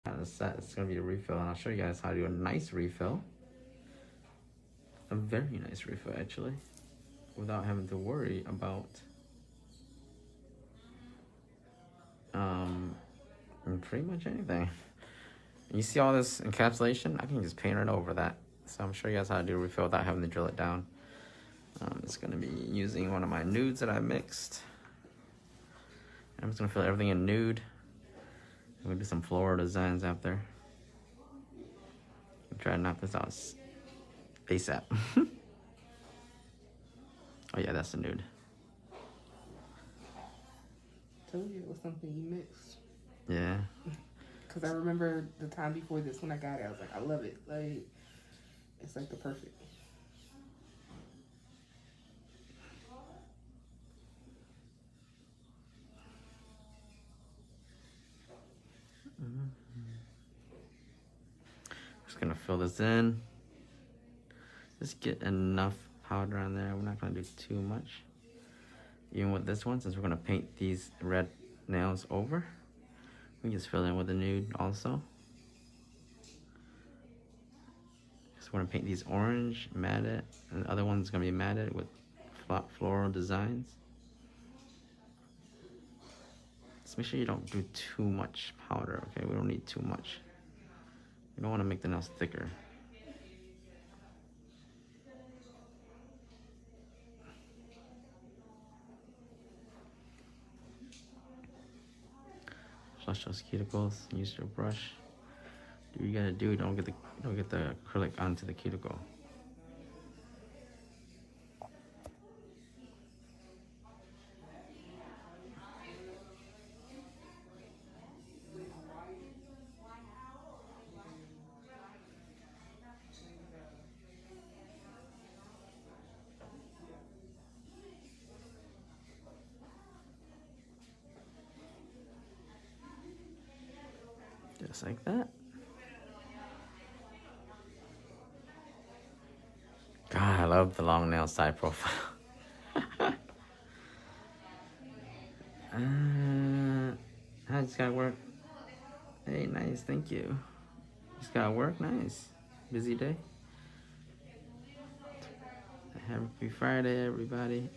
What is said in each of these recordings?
Kind of set. It's gonna be a refill, and I'll show you guys how to do a nice refill. A very nice refill, actually, without having to worry about pretty much anything. You see all this encapsulation? I can just paint right over that. So I'm showing you guys how to do a refill without having to drill it down. It's gonna be using one of my nudes that I mixed. I'm just gonna fill everything in nude. I'm gonna do some floral designs after. I'm trying to knock this out ASAP. Oh yeah, that's the nude. Told you it was something you mixed. Yeah. Because I remember the time before this when I got it, I was like, I love it. Like, it's like the perfect. Just gonna fill this in. Just get enough powder on there. We're not gonna do too much. Even with this one, since we're gonna paint these red nails over, we can just fill in with the nude also. Just wanna paint these orange, matted, and the other one's gonna be matted with floral designs. Just make sure you don't do too much powder, okay? We don't need too much. You don't wanna make the nails thicker. Flush those cuticles. Use your brush. Do what you gotta do. Don't get the acrylic onto the cuticle. Just like that. God, I love the long nail side profile. I just gotta work. Hey, nice, thank you. Just gotta work, nice. Busy day. Happy Friday, everybody.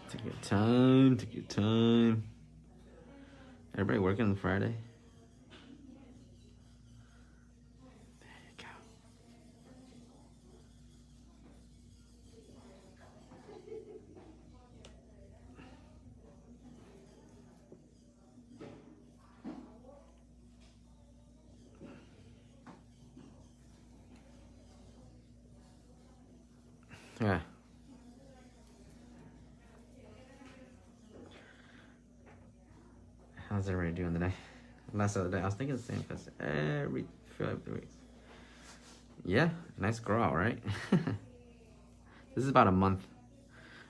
Take your time, take your time. Everybody working on Friday? There you go. Yeah. How's everybody doing today? Last other day, I was thinking the same because every 3 weeks. Yeah, nice grow out, right? This is about a month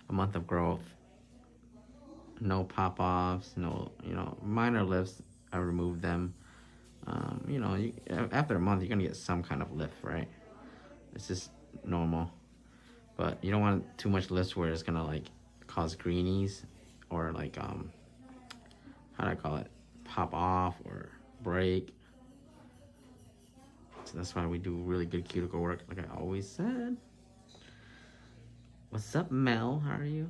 of growth. No pop-offs, no, minor lifts. I removed them. After a month, you're gonna get some kind of lift, right? It's just normal, but you don't want too much lift where it's gonna like cause greenies or like how do I call it? Pop off or break. So that's why we do really good cuticle work, like I always said. What's up, Mel? How are you?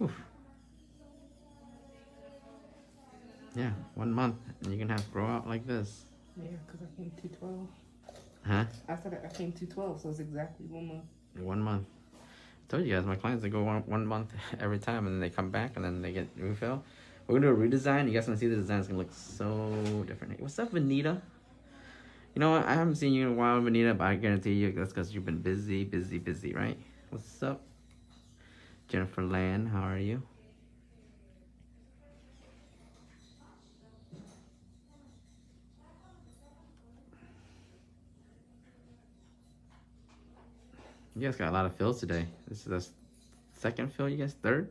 Oof. Yeah, 1 month, and you can have grow out like this. Yeah, because I came 212. Huh? I said I came 212, so it's exactly 1 month. 1 month. I told you guys, my clients, they go one month every time, and then they come back, and then they get refill. We're gonna do a redesign. You guys gonna see the design is gonna look so different. Hey, what's up, Vanita? You know what? I haven't seen you in a while, Vanita, but I guarantee you that's because you've been busy, right? What's up, Jennifer Land? How are you? You guys got a lot of fills today. This is the second fill you guys, third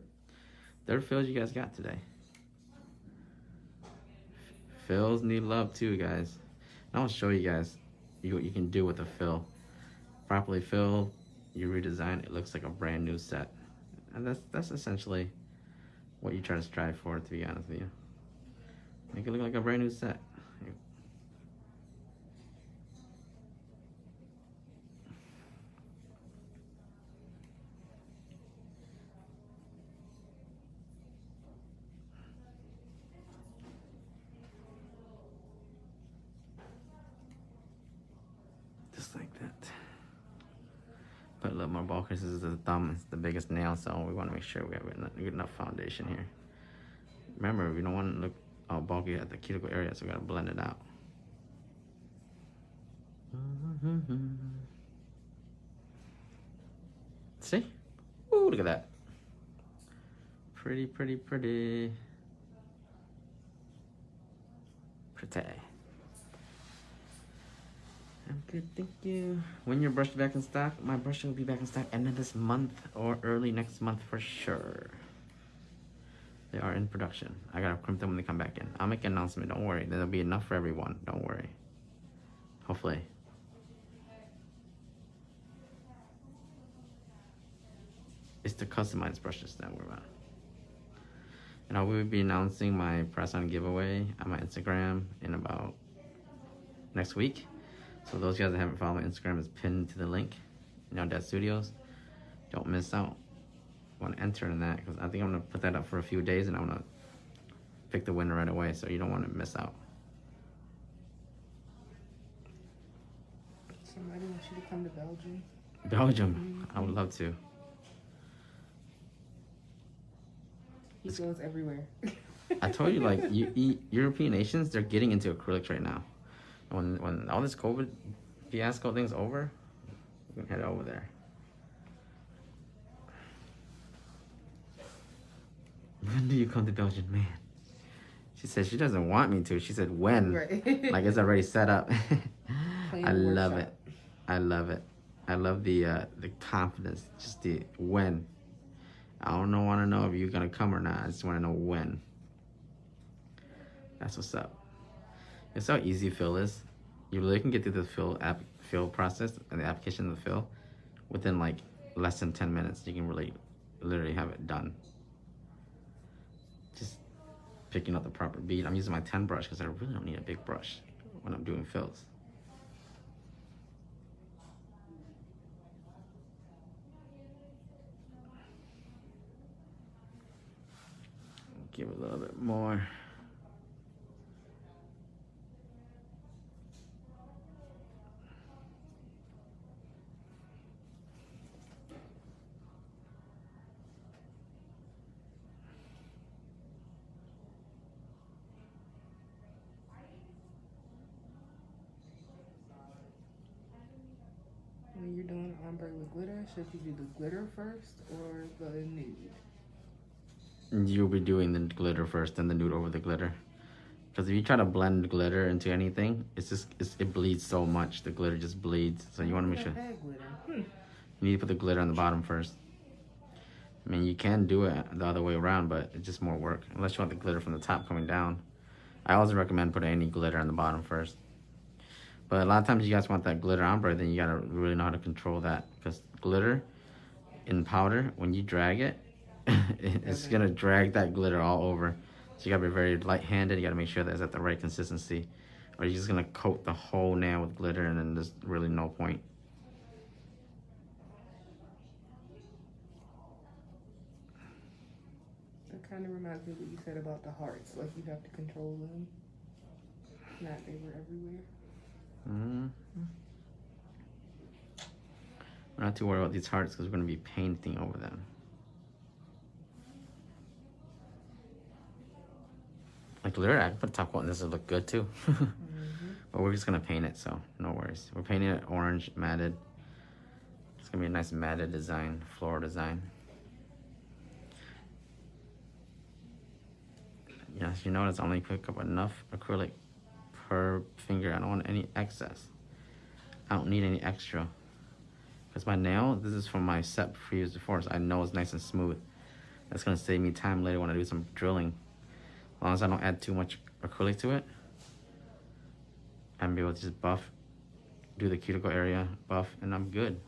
fills you guys got today. Fills need love too, guys. And I'll show you guys what you can do with a fill. Properly filled, you redesign it looks like a brand new set. And that's essentially what you try to strive for, to be honest with you. Make it look like a brand new set. Just like that. Put a little more bulk. This is the thumb. It's the biggest nail, so we want to make sure we have good enough foundation here. Remember, we don't want to look all bulky at the cuticle area, so we got to blend it out. See? Ooh, look at that. Pretty, pretty, pretty. Pretty. I'm good, thank you. When your brush back in stock? My brush will be back in stock end of this month or early next month for sure. They are in production. I gotta crimp them when they come back in. I'll make an announcement, don't worry. There'll be enough for everyone, don't worry. Hopefully. It's the customized brushes that we're on. And I will be announcing my press-on giveaway on my Instagram in about next week. So those guys that haven't followed my Instagram, is pinned to the link. Dad Studios. Don't miss out. I want to enter in that because I think I'm gonna put that up for a few days and I'm gonna pick the winner right away. So you don't want to miss out. Somebody wants you to come to Belgium. Belgium, I would love to. He goes everywhere. I told you, like, European nations, they're getting into acrylics right now. When all this COVID fiasco thing's over, we can head over there. When do you come to Belgium, man? She said she doesn't want me to. She said when. Right. Like it's already set up. I love it. I love it. I love the confidence. Just the when. I don't want to know if you're gonna come or not. I just want to know when. That's what's up. It's how easy fill is. You really can get through the fill process and the application of the fill within like less than 10 minutes. You can really, literally have it done. Just picking up the proper bead. I'm using my 10 brush because I really don't need a big brush when I'm doing fills. Give it a little bit more. When you're doing ombre with glitter, should you do the glitter first or the nude? You'll be doing the glitter first, then the nude over the glitter. Because if you try to blend glitter into anything, it bleeds so much. The glitter just bleeds. So you want to make sure. You need to put the glitter on the bottom first. I mean, you can do it the other way around, but it's just more work. Unless you want the glitter from the top coming down. I always recommend putting any glitter on the bottom first. But a lot of times you guys want that glitter ombre, then you gotta really know how to control that. Because glitter in powder, when you drag it, it's gonna drag that glitter all over. So you gotta be very light-handed. You gotta make sure that it's at the right consistency, or you're just gonna coat the whole nail with glitter, and then there's really no point. That kind of reminds me of what you said about the hearts. Like you have to control them. Not they were everywhere. Mm-hmm. We're not too worried about these hearts because we're gonna be painting over them. Like glitter, I can put top coat on this to look good too. But we're just gonna paint it, so no worries. We're painting it orange, matted. It's gonna be a nice matted design, floral design. Yes, you notice I only pick up enough acrylic per finger. I don't want any excess. I don't need any extra. Because my nail, this is from my set previous before, so I know it's nice and smooth. That's gonna save me time later when I do some drilling. As long as I don't add too much acrylic to it, I'm able to just buff, do the cuticle area, buff, and I'm good.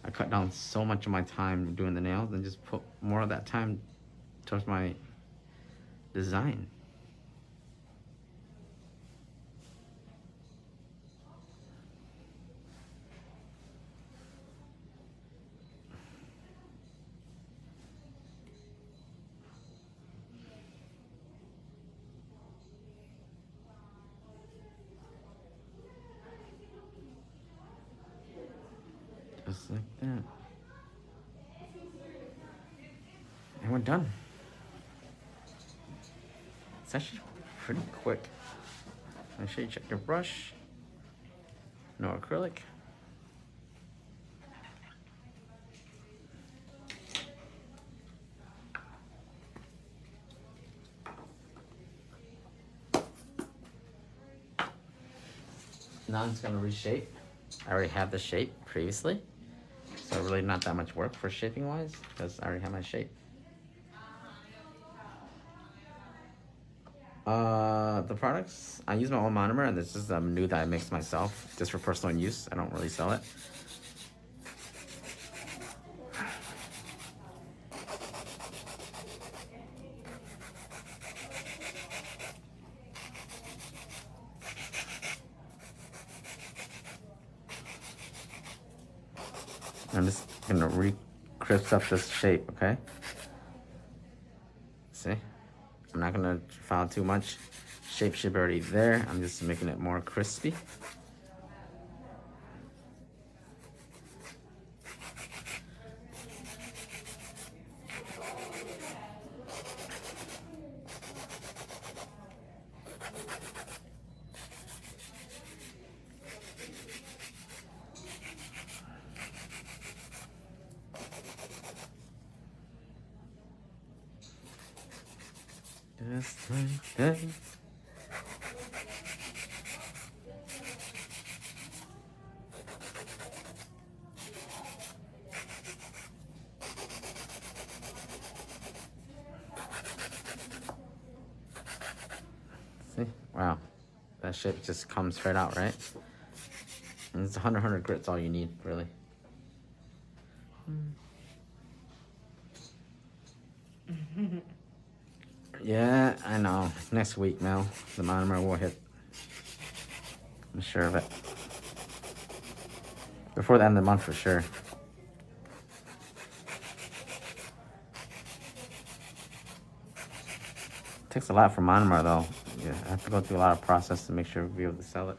I cut down so much of my time doing the nails and just put more of that time towards my design. Just like that. And we're done. It's actually pretty quick. Make sure you check your brush. No acrylic. Now I'm just gonna reshape. I already have the shape previously, so really not that much work for shaping wise because I already have my shape. The products, I use my own monomer, and this is new that I mixed myself just for personal use. I don't really sell it. I'm just gonna re-crisp up this shape, okay? See? I'm not gonna file too much. Shape should be already there. I'm just making it more crispy. Just like that. See? Wow. That shape just comes straight out, right? And it's 100 grits all you need, really. Yeah, I know. Next week now, the monomer will hit. I'm sure of it. Before the end of the month, for sure. Takes a lot for monomer, though. Yeah, I have to go through a lot of process to make sure we'll be able to sell it.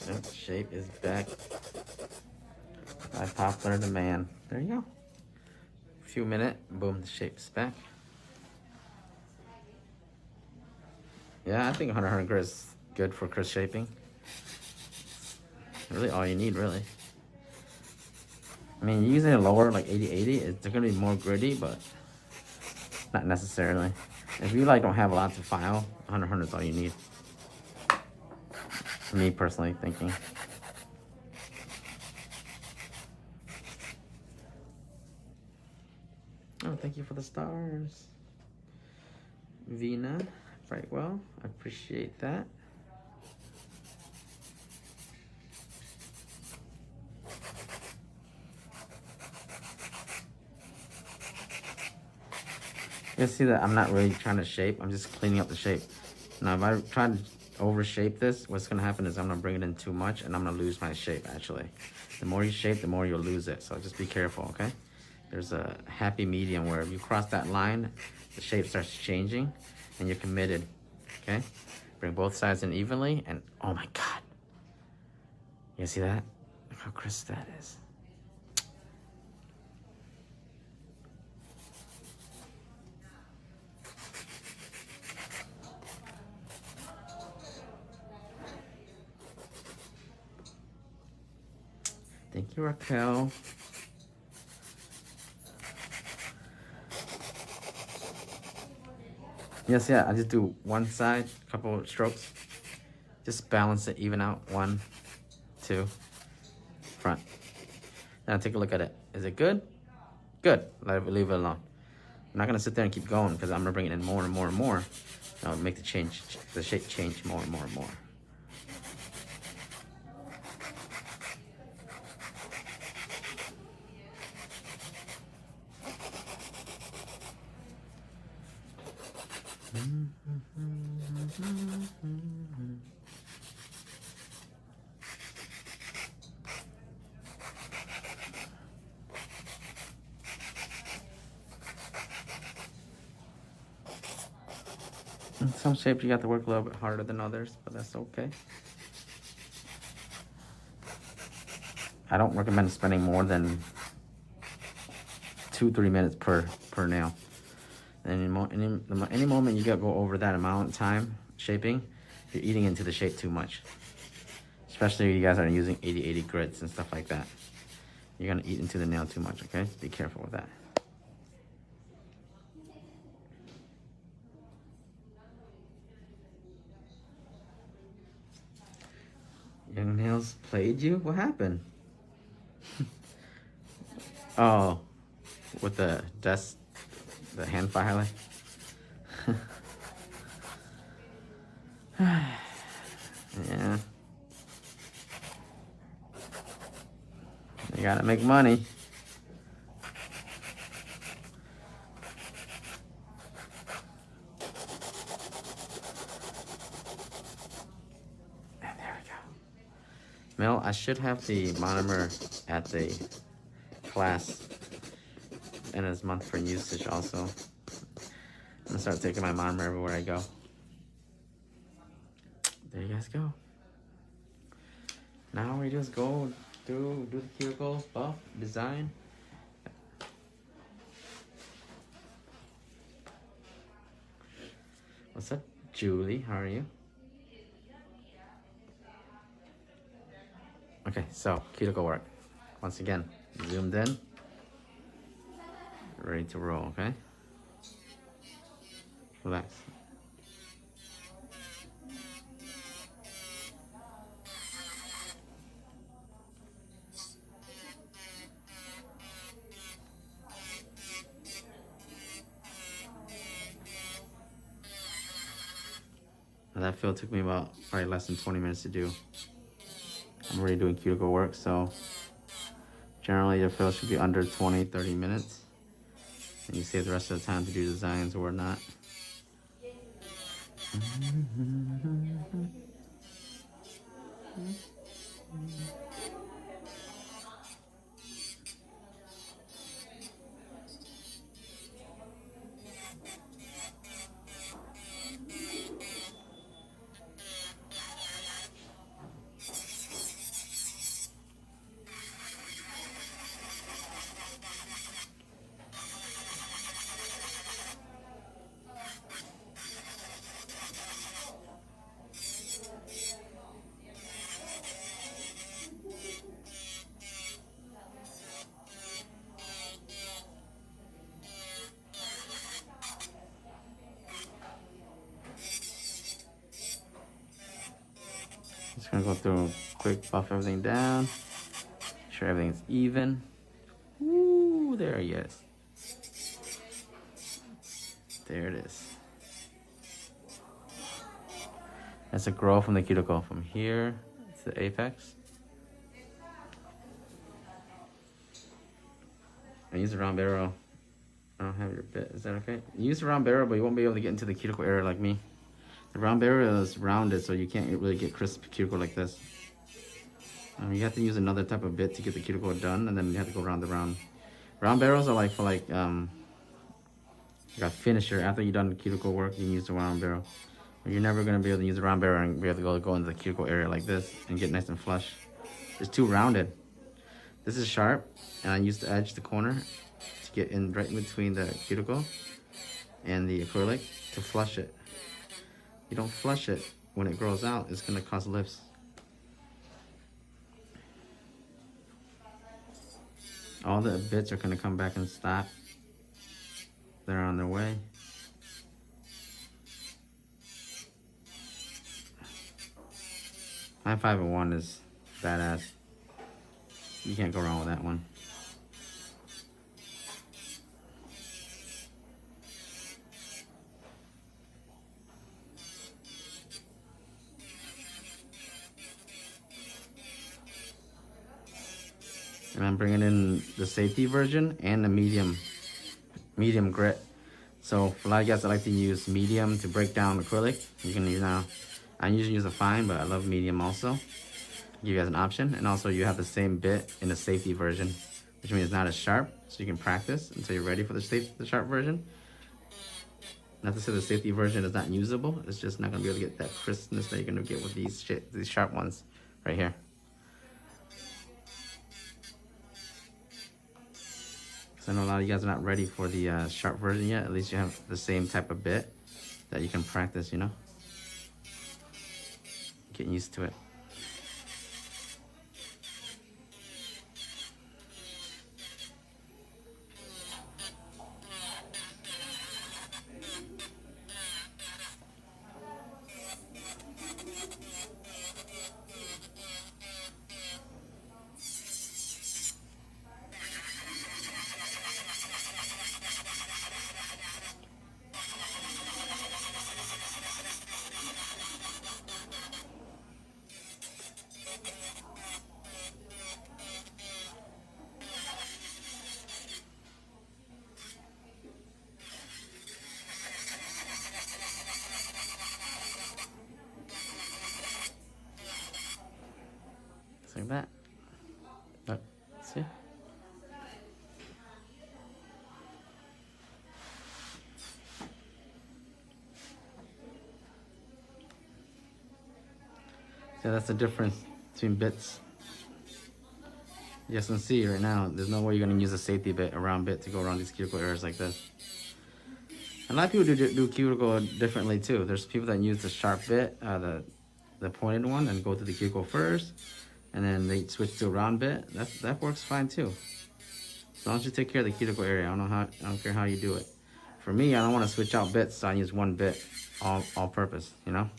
That shape is back by popular demand. There you go. A few minutes, boom, the shape's back. Yeah, I think 100 grit is good for crisp shaping. Really all you need, really. I mean, using it lower, like 80-80, it's gonna be more gritty, but not necessarily. If you like don't have a lot to file, 100 is all you need. Me personally thinking. Oh, thank you for the stars. Vina, right, well, I appreciate that. You see that I'm not really trying to shape, I'm just cleaning up the shape. Now if I try to overshape this, what's gonna happen is I'm gonna bring it in too much and I'm gonna lose my shape actually. The more you shape, the more you'll lose it. So just be careful, okay? There's a happy medium where if you cross that line, the shape starts changing and you're committed, okay? Bring both sides in evenly and oh my God. You see that? Look how crisp that is. Thank you, Raquel. Yes, yeah, I just do one side, couple of strokes. Just balance it, even out. 1, 2, front. Now take a look at it. Is it good? Good. Leave it alone. I'm not gonna sit there and keep going because I'm gonna bring it in more and more and more. I'll make the shape change more and more and more. In some shapes you got to work a little bit harder than others, but that's okay. I don't recommend spending more than 2-3 minutes per nail. Any moment you go over that amount of time shaping, you're eating into the shape too much. Especially if you guys are using 80/80 grids and stuff like that. You're gonna eat into the nail too much, okay? Be careful with that. Your nails played you? What happened? Oh, with the hand filer. Yeah. You gotta make money. And there we go. Mel, I should have the monomer at the class and as month for usage also. I'm gonna start taking my monomer everywhere I go. There you guys go. Now we just go do the cuticle buff design. What's up, Julie? How are you? Okay, so cuticle work. Once again, zoomed in. Ready to roll, okay? Relax. Now that fill took me about probably less than 20 minutes to do. I'm already doing cuticle work, so generally your fill should be under 20-30 minutes. And you save the rest of the time to do designs or not. Just gonna go through, quick buff everything down, make sure everything's even. Ooh, there he is. There it is. That's a grow from the cuticle from here to the apex. I use a round barrel. I don't have your bit. Is that okay? You use a round barrel, but you won't be able to get into the cuticle area like me. The round barrel is rounded, so you can't really get crisp cuticle like this. You have to use another type of bit to get the cuticle done, and then you have to go around the round. Round barrels are like for like a finisher. After you've done the cuticle work, you can use the round barrel. But you're never gonna be able to use the round barrel and be able to go into the cuticle area like this and get nice and flush. It's too rounded. This is sharp, and I use the edge, the corner, to get in right in between the cuticle and the acrylic to flush it. You don't flush it when it grows out, it's gonna cause lifts. All the bits are gonna come back and stop. They're on their way. My 501 is badass. You can't go wrong with that one. And I'm bringing in the safety version and the medium grit. So for a lot of guys that like to use medium to break down acrylic, you can use now. I usually use a fine, but I love medium also. Give you guys an option, and also you have the same bit in the safety version, which means it's not as sharp, so you can practice until you're ready for the sharp version. Not to say the safety version is not usable, it's just not gonna be able to get that crispness that you're gonna get with these sharp ones right here. So I know a lot of you guys are not ready for the sharp version yet. At least you have the same type of bit that you can practice, you know? Getting used to it. Like that. Look, see? So that's the difference between bits. Yes, and see right now, there's no way you're gonna use a safety bit, a round bit, to go around these cuticle areas like this. A lot of people do cuticle differently too. There's people that use the sharp bit, the pointed one, and go to the cuticle first, and then they switch to a round bit. That works fine too. As long as you take care of the cuticle area, I don't care how you do it. For me, I don't want to switch out bits, so I use one bit, all purpose, you know.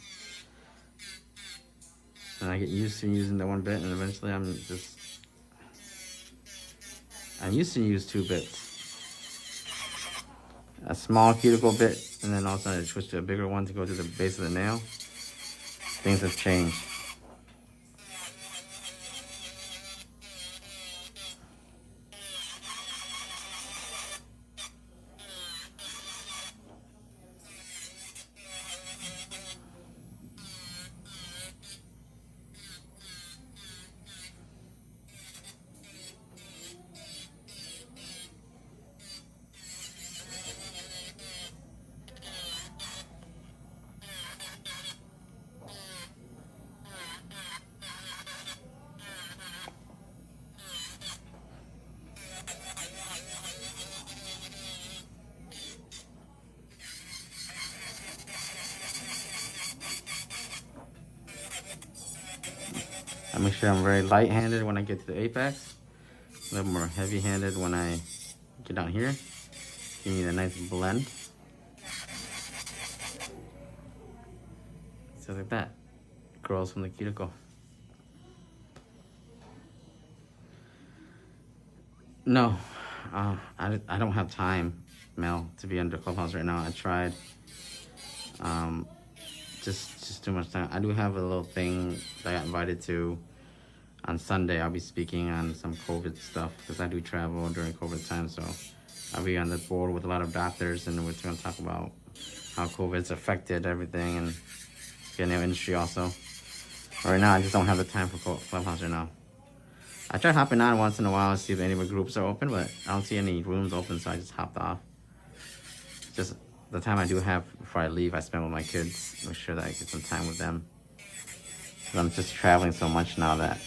And I get used to using the one bit, and eventually I'm used to use two bits. A small cuticle bit, and then also I switch to a bigger one to go to the base of the nail. Things have changed. I make sure I'm very light-handed when I get to the apex. A little more heavy-handed when I get down here. You need a nice blend. So like that. It grows from the cuticle. No, I don't have time, Mel, to be under Clubhouse right now. I tried. Just too much time. I do have a little thing that I got invited to on Sunday. I'll be speaking on some COVID stuff because I do travel during COVID time. So I'll be on the board with a lot of doctors, and we're going to talk about how COVID's affected everything and the new industry also. Right now, I just don't have the time for Clubhouse right now. I try hopping on once in a while to see if any of the groups are open, but I don't see any rooms open, so I just hopped off. Just the time I do have before I leave, I spend with my kids, make sure that I get some time with them. Because I'm just traveling so much now that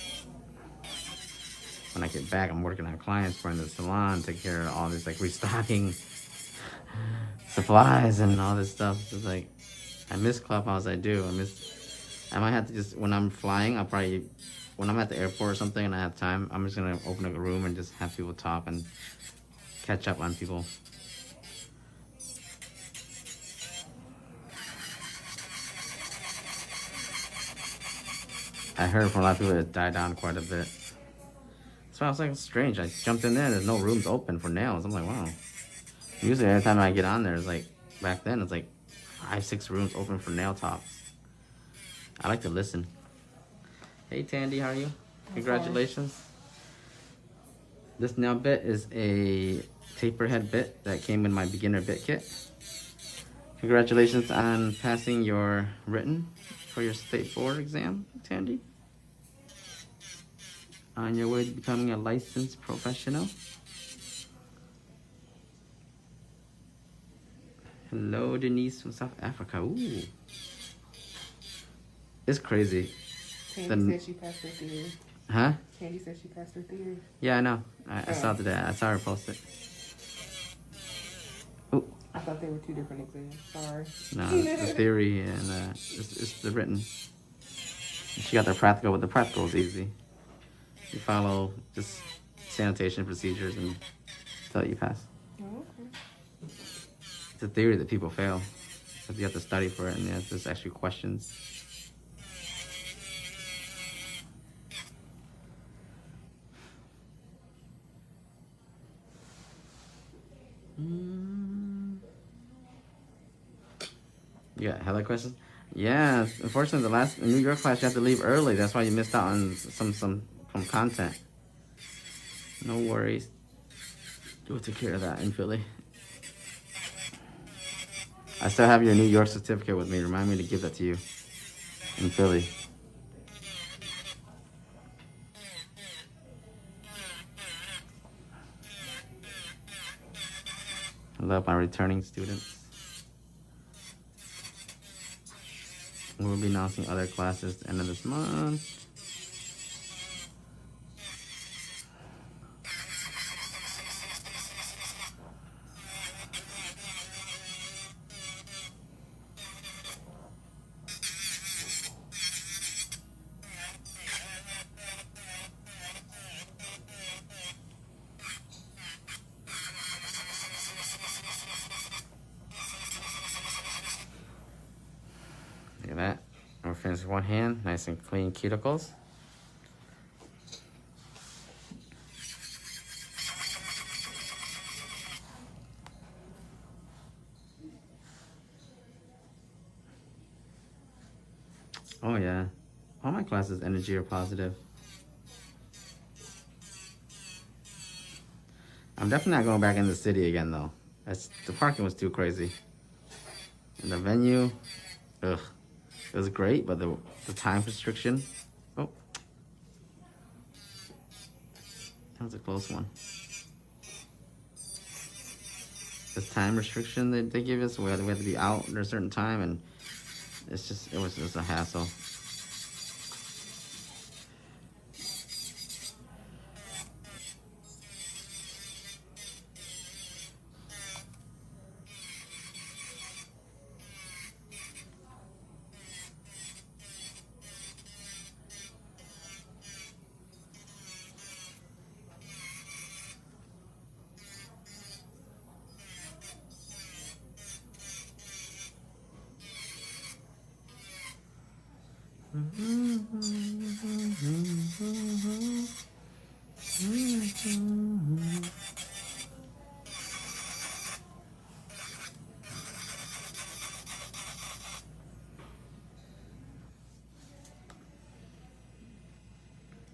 when I get back, I'm working on clients, running the salon, taking care of all this, like restocking supplies and all this stuff. It's like, I miss Clubhouse, I do. I might have to just, when I'm flying, I'll probably, when I'm at the airport or something and I have time, I'm just going to open up a room and just have people talk and catch up on people. I heard from a lot of people it died down quite a bit. So I was like, it's strange. I jumped in there, there's no rooms open for nails. I'm like, wow. Usually every time I get on there, it's like, back then, it's like 5, 6 rooms open for nail talks. I like to listen. Hey Tandy, how are you? Congratulations. This nail bit is a taper head bit that came in my beginner bit kit. Congratulations on passing your written for your state board exam, Tandy. On your way to becoming a licensed professional. Hello, Denise from South Africa. Ooh. It's crazy. Tandy said she passed her theory. Huh? Tandy said she passed her theory. Yeah, I know. I saw today. I saw her post it. Ooh. I thought they were 2 different exams. Sorry. No, it's the theory and it's the written. She got the practical, but the practical is easy. You follow just sanitation procedures and until you pass. Oh, okay. It's a theory that people fail. Because you have to study for it and there's actually questions. You got hella questions? Yeah, unfortunately the last New York class you have to leave early. That's why you missed out on some content. No worries. We'll take care of that in Philly. I still have your New York certificate with me. Remind me to give that to you in Philly. I love my returning students. We'll be announcing other classes at the end of this month. Look at that. We're finished with one hand, nice and clean cuticles. Oh yeah, all my classes energy are positive. I'm definitely not going back in the city again though. The parking was too crazy. And the venue, ugh. It was great, but the time restriction. Oh, that was a close one. The time restriction that they give us, we had to be out at a certain time, and it was just a hassle.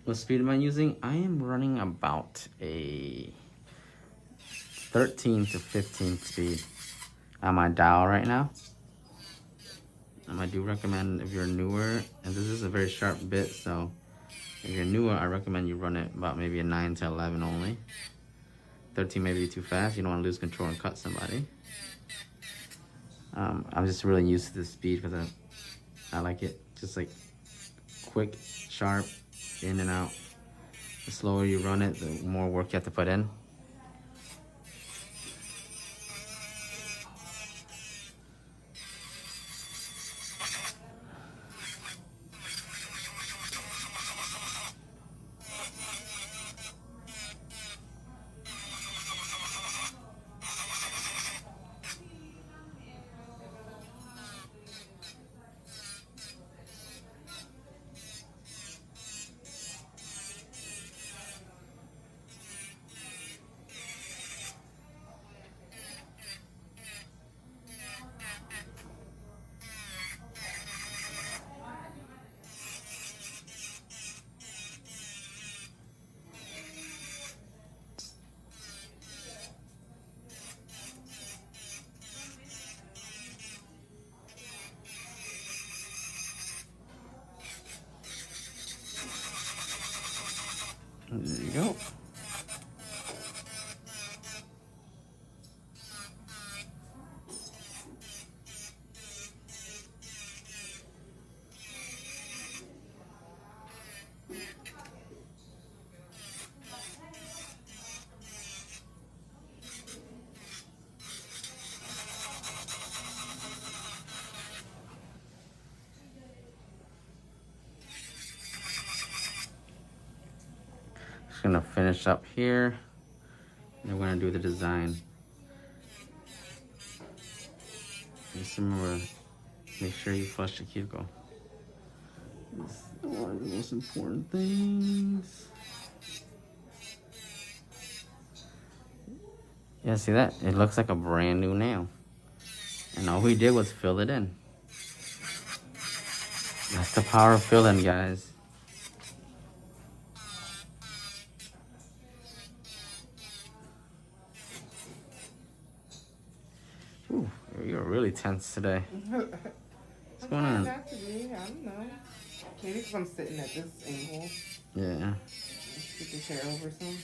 What speed am I using? I am running about a 13 to 15 speed on my dial right now. I do recommend if you're newer, and this is a very sharp bit, so if you're newer, I recommend you run it about maybe a 9 to 11 only. 13 may be too fast. You don't want to lose control and cut somebody. I'm just really used to the speed because I like it just like quick, sharp, in and out. The slower you run it, the more work you have to put in. There you go. Just gonna finish up here. And we're gonna do the design. Just remember, make sure you flush the cuticle. It's one of the most important things. Yeah, see that? It looks like a brand new nail. And all we did was fill it in. That's the power of fill-in, guys. Ooh, you're really tense today. What's going on? Not to be, I don't know. Maybe because I'm sitting at this angle. Yeah. Let's get the chair over some.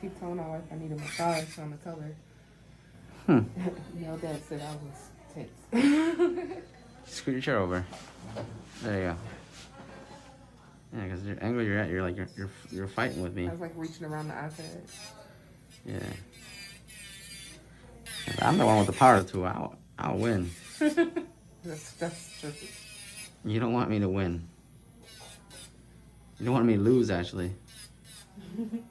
Keep telling my wife I need a massage on the color. Your dad said I was tense. Scoot your chair over. There you go. Yeah, because the angle you're at, you're fighting with me. I was like reaching around the iPad. Yeah. I'm the one with the power tool. I'll win. That's true. You don't want me to win. You don't want me to lose, actually. That's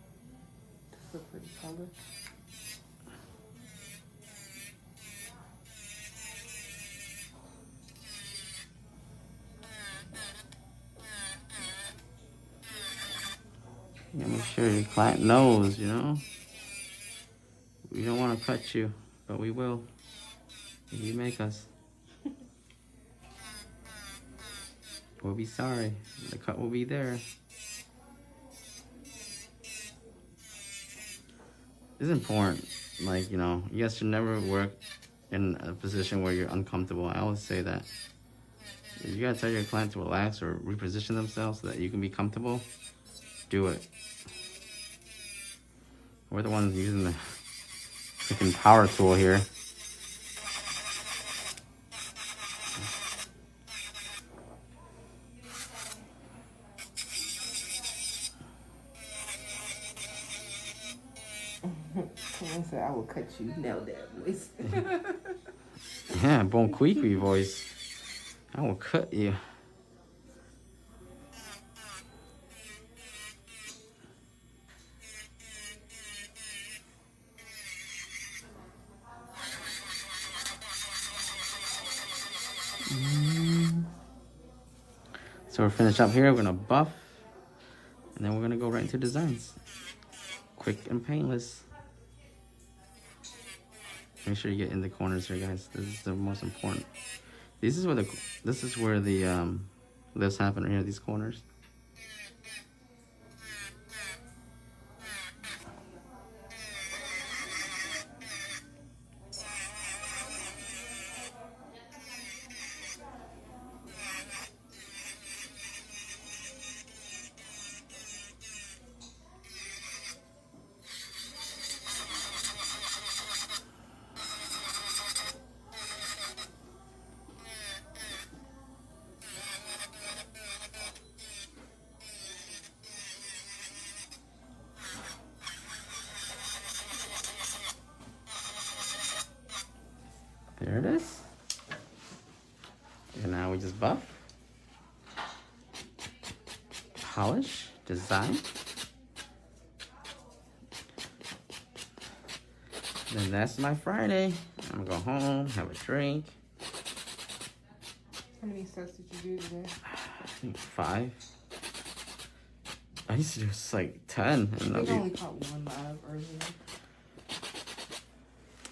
a pretty color. You gotta make sure your client knows, you know? We don't want to cut you, but we will. If you make us. We'll be sorry. The cut will be there. It's important. Like, you know, you guys should never work in a position where you're uncomfortable. I always say that. If you gotta tell your client to relax or reposition themselves so that you can be comfortable, do it. We're the ones using the freaking power tool here. Someone said I will cut you. Nailed that voice. Yeah, bon quiqui voice. I will cut you. So we're finished up here. We're gonna buff, and then we're gonna go right into designs. Quick and painless. Make sure you get in the corners here, guys. This is the most important. This is where the lifts happen right here. These corners. There it is. And now we just buff, polish, design. Then that's my Friday. I'm gonna go home, have a drink. How many sets did you do today? I think 5. I used to do like 10. And I only caught one live earlier.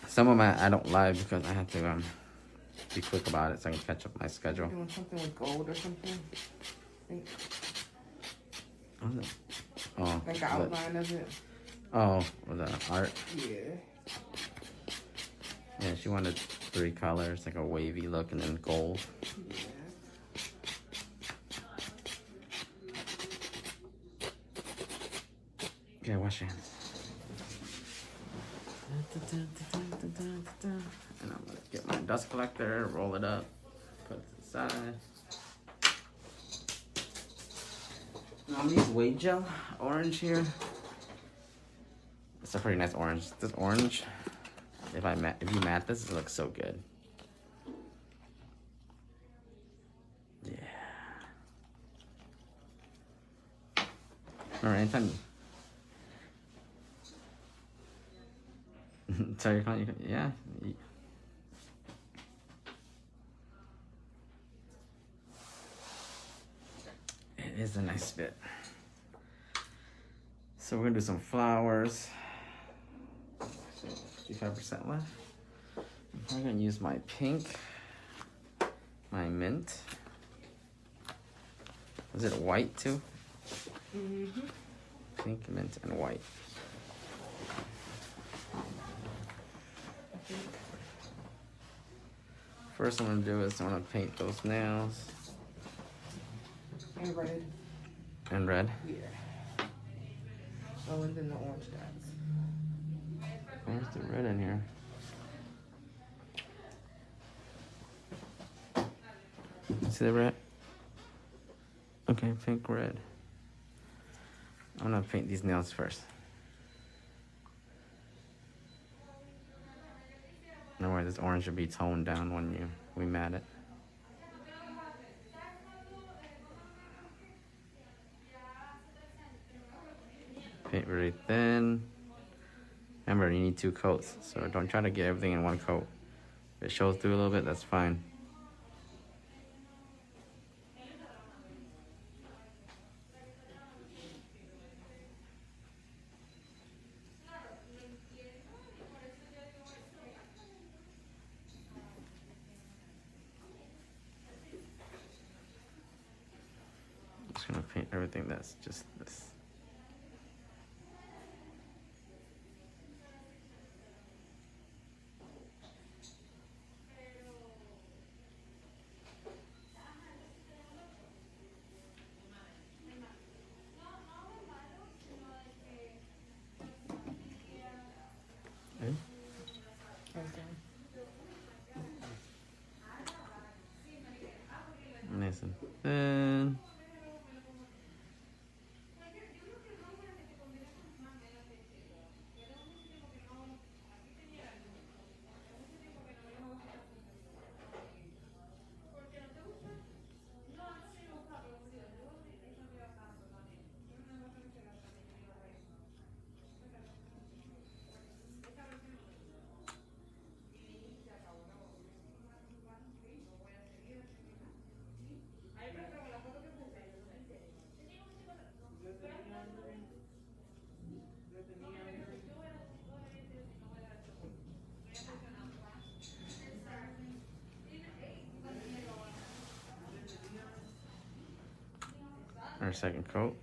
Some of my I don't live because I have to be quick about it so I can catch up my schedule. Doing something with gold or something. I think. Oh, like the outline of it. Oh, with the art. Yeah. Yeah, she wanted 3 colors, like a wavy look and then gold. Yeah. Okay, wash your hands. And I'm gonna get my dust collector, roll it up, put it to the side. Now I'm gonna use wave gel, orange here. It's a pretty nice orange. This orange, if you matte this, it looks so good. Yeah. All right, anytime. Tell your client, yeah. It is a nice fit. So we're gonna do some flowers. 55% left. I'm gonna use my pink, my mint. Is it white too? Mm-hmm. Pink, mint, and white. First I'm gonna do is I'm gonna paint those nails. And red. And red? Yeah. Oh, and then the orange dots. Where's the red in here? See the red? Okay, pink, red. I'm gonna paint these nails first. Otherwise, this orange should be toned down when we matte it. Paint really thin. Remember, you need 2 coats, so don't try to get everything in 1 coat. If it shows through a little bit, that's fine. I'm just gonna paint everything that's just this. Okay. Nice and thin. our second coat.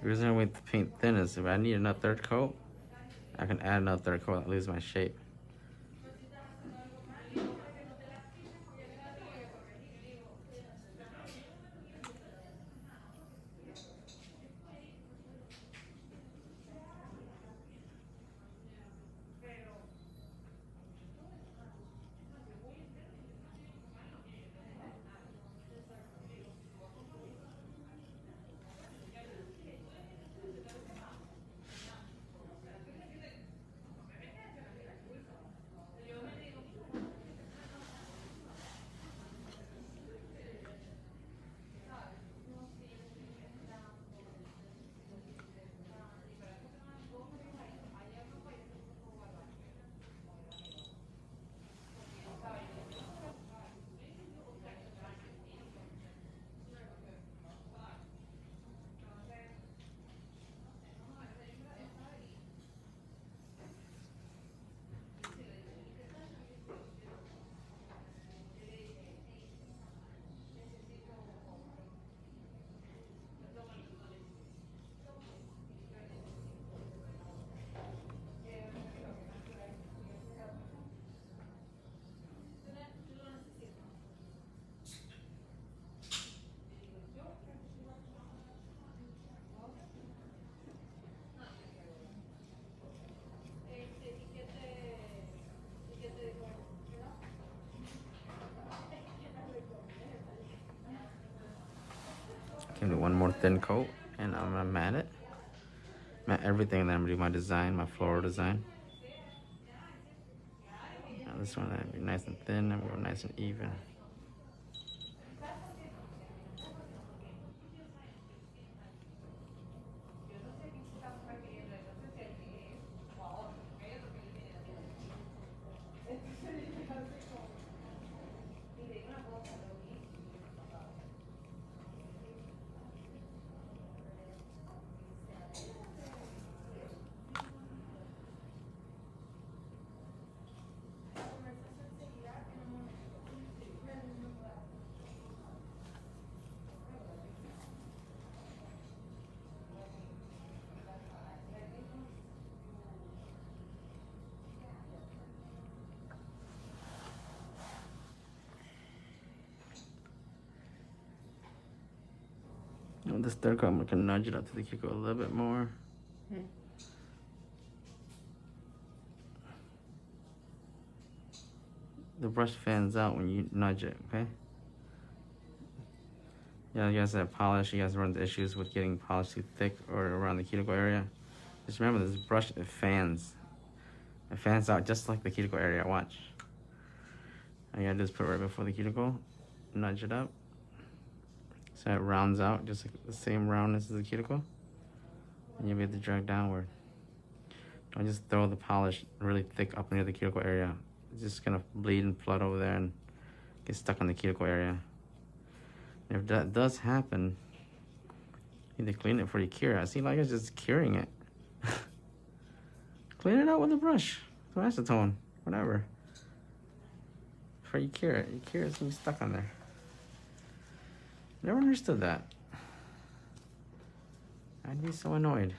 The reason I make the paint thin is if I need another third coat, I can add another third coat and lose my shape. Give it one more thin coat, and I'm gonna mat it. Mat everything, and then I'm gonna do my design, my floral design. Now this one, that'll be nice and thin, and go nice and even. With this third coat, I'm gonna nudge it up to the cuticle a little bit more. The brush fans out when you nudge it, okay? Yeah, you guys that polish, you guys run into issues with getting polish too thick or around the cuticle area. Just remember this brush, it fans. It fans out just like the cuticle area, watch. All you gotta do is put it right before the cuticle, nudge it up. So it rounds out, just like the same roundness as the cuticle. And you'll be able to drag downward. Don't just throw the polish really thick up near the cuticle area. It's just gonna bleed and flood over there and get stuck on the cuticle area. And if that does happen, you need to clean it before you cure it. I see like it's just curing it. Clean it out with a brush, with acetone, whatever. Before you cure it. You cure it, it's gonna be stuck on there. Never understood that. I'd be so annoyed.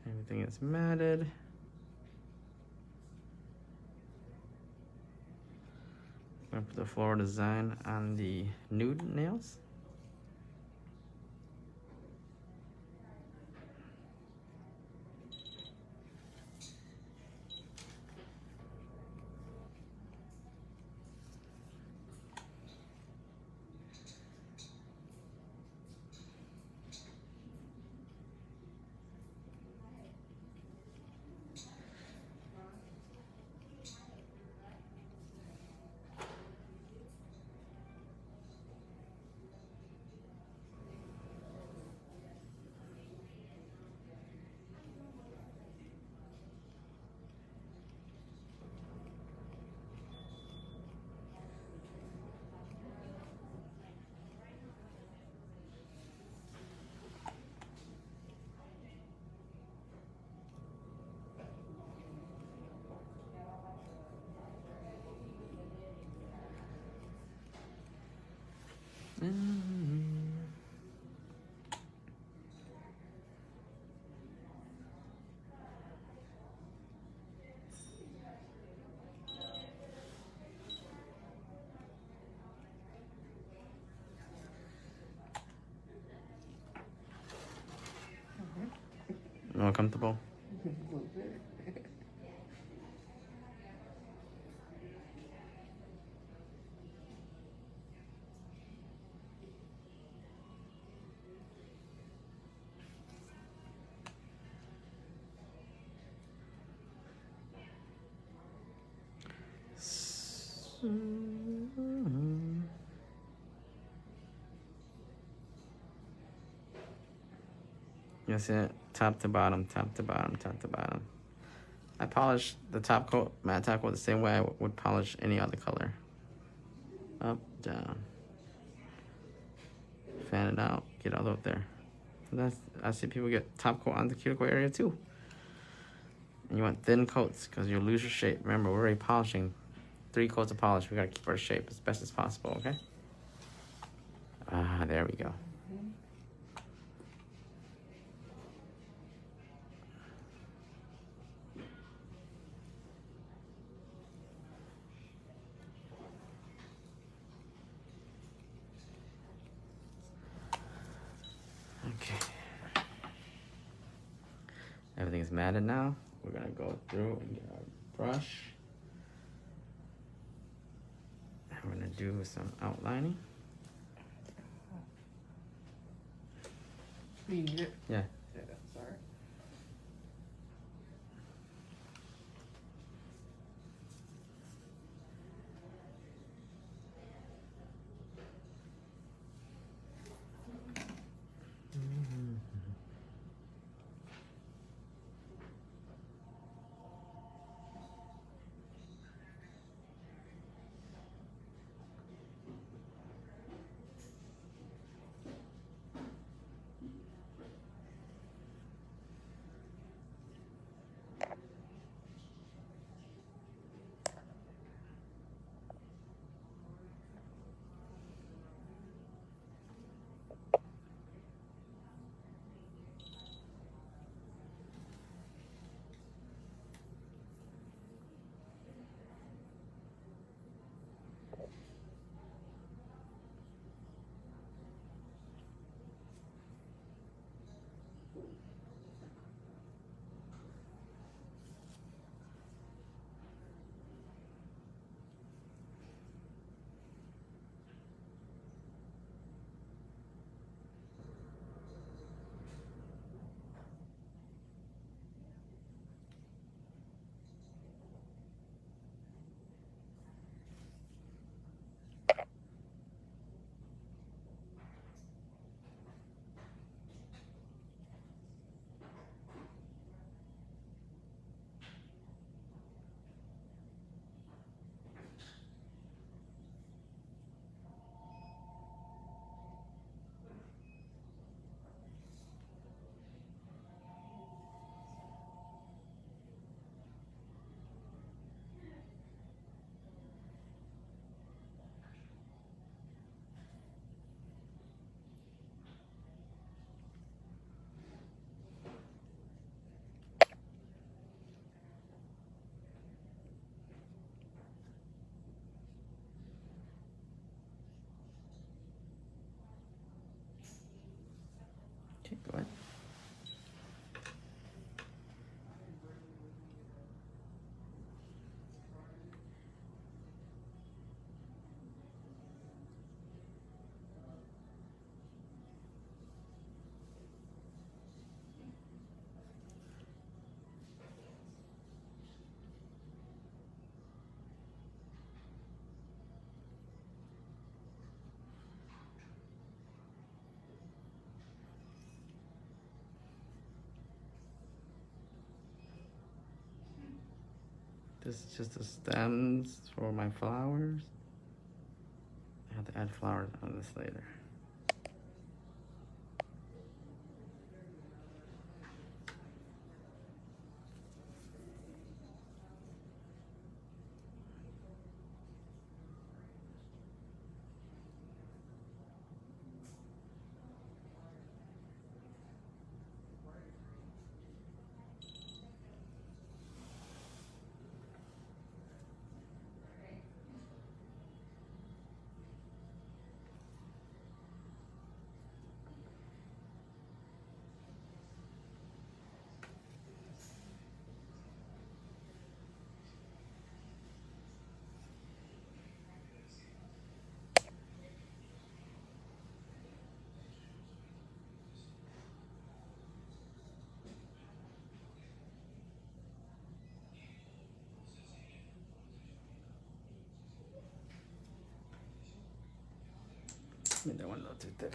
Everything is matted. I'm gonna put the floral design on the nude nails. More comfortable? A little bit. That's it. Top to bottom, top to bottom, top to bottom. I polish the top coat, matte top coat, the same way I would polish any other color. Up, down. Fan it out, get all up there. I see people get top coat on the cuticle area too. And you want thin coats because you'll lose your shape. Remember, we're already polishing. 3 coats of polish. We gotta keep our shape as best as possible, okay? Ah, there we go. Okay. Everything is matted now. We're gonna go through and get our brush. And we're gonna do some outlining. You need it? Yeah. Yeah, sorry. Okay, go ahead. This is just the stems for my flowers. I have to add flowers on this later. one a little too thick.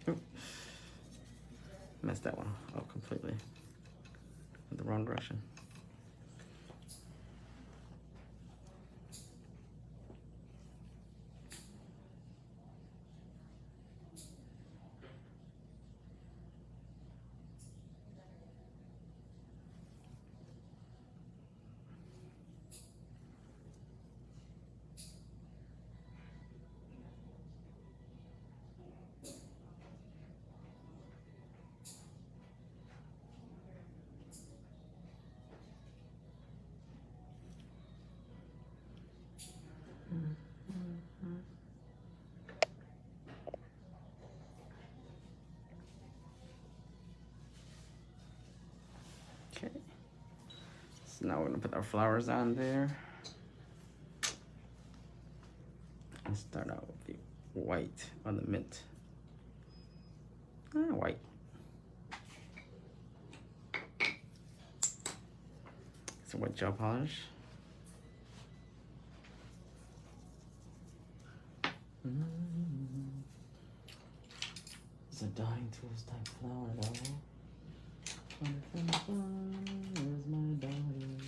Oop. Messed that one up completely. In the wrong direction. Okay. So now we're gonna put our flowers on there. And start out with the white on the mint. White. Some white gel polish. It's a dying tools type flower though. Where's my darling?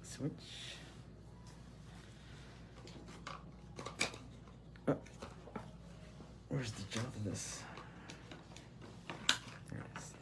Switch. Oh. Where's the gel for this? There it is.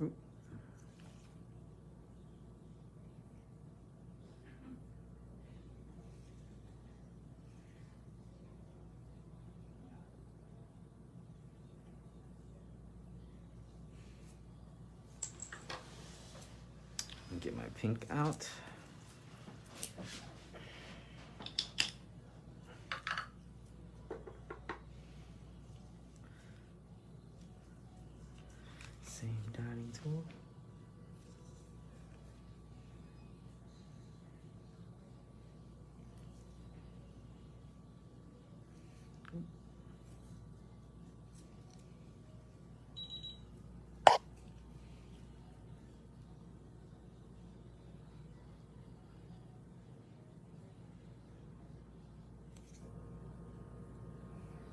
Oop. Get my pink out. Same dotting tool.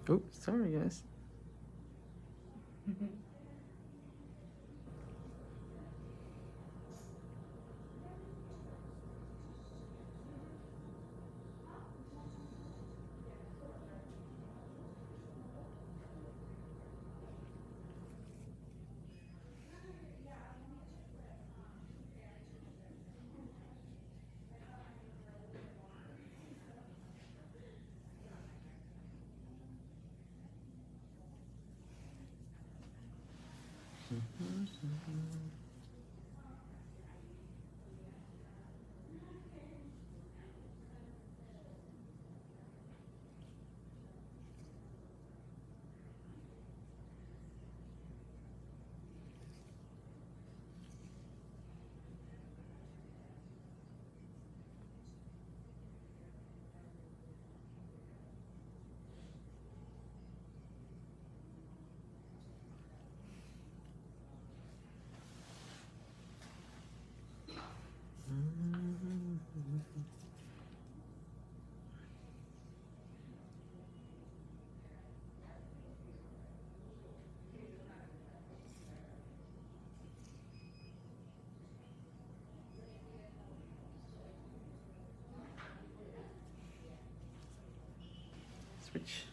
Oops, sorry guys. Switch.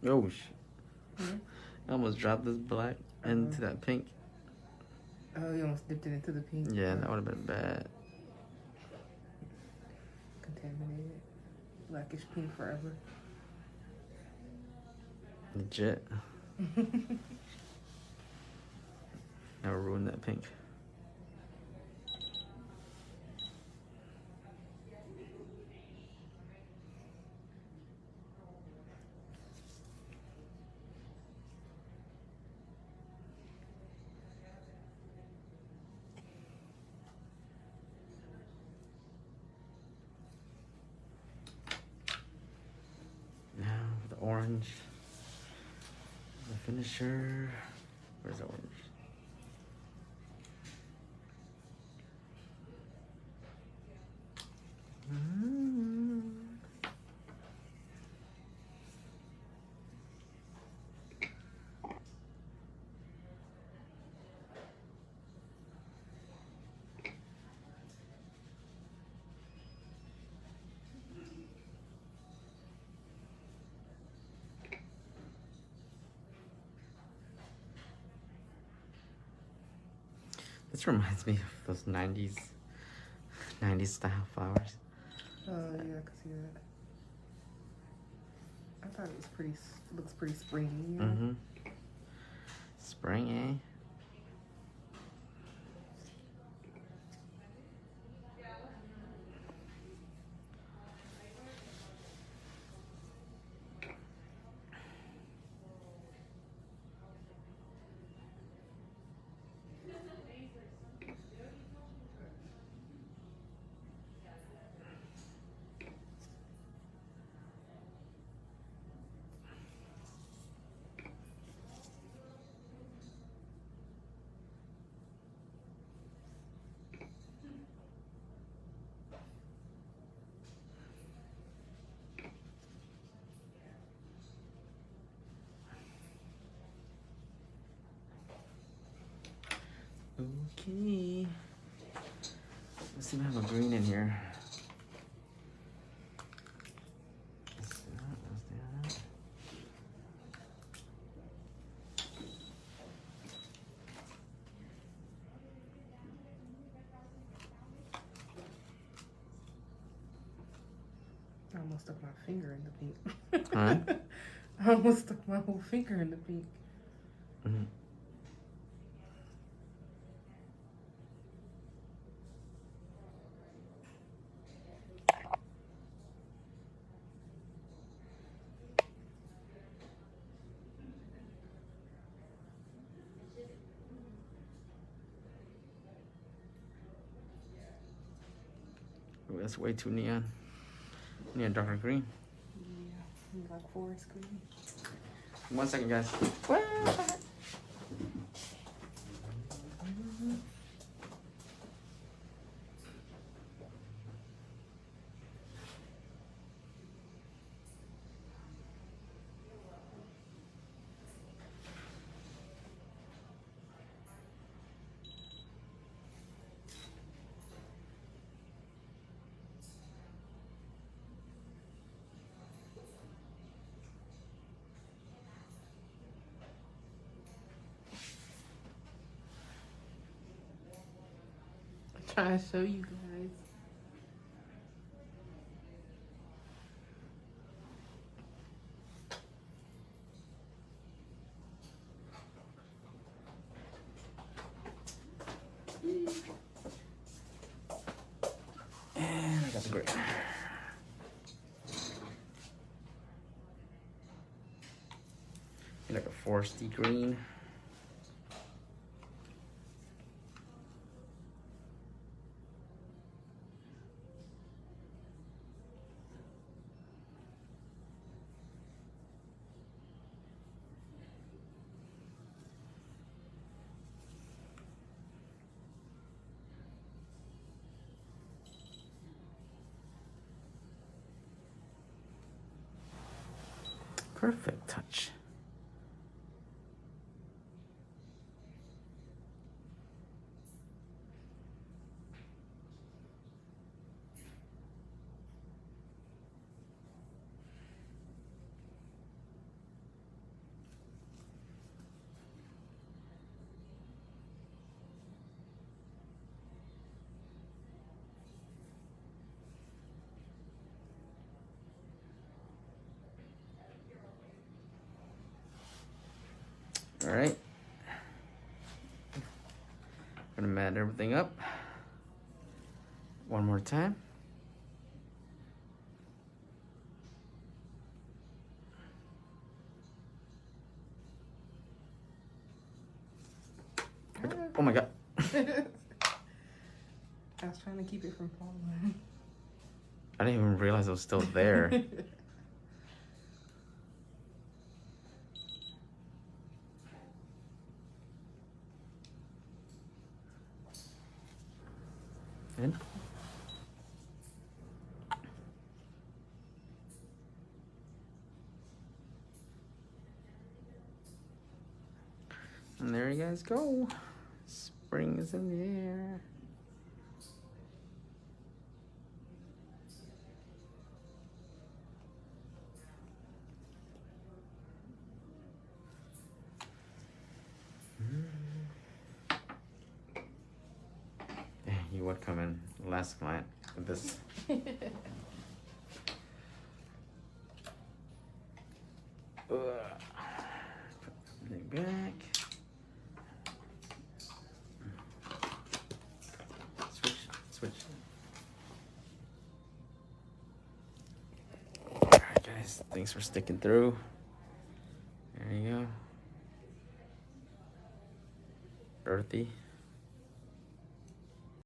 Oh shit. I almost dropped this black into that pink. Oh, you almost dipped it into the pink. Yeah, that would have been bad. Contaminated. Blackish pink forever. Legit. Never ruined that pink. Now the orange. The finisher. Where's the orange? This reminds me of those 90s style flowers. Oh yeah, I can see that. I thought it was pretty. Looks pretty springy. You know? Mm-hmm. Spring, eh? Okay. Let's see if I have a green in here. Let's do that. I almost stuck my finger in the pink. Huh? I almost stuck my whole finger in the pink. Mm-hmm. Ooh, that's way too neon. Need a darker green. Yeah, like forest green. 1 second, guys. What? Trying to show you guys. And I got the green. Like a foresty green. Perfect touch. All right. Gonna mat everything up. One more time. Oh my God. I was trying to keep it from falling. I didn't even realize it was still there. In. And there you guys go. Spring is in the air. Yeah, you would come in last client with this. Put everything back. Switch. Alright guys, thanks for sticking through. There you go. Earthy.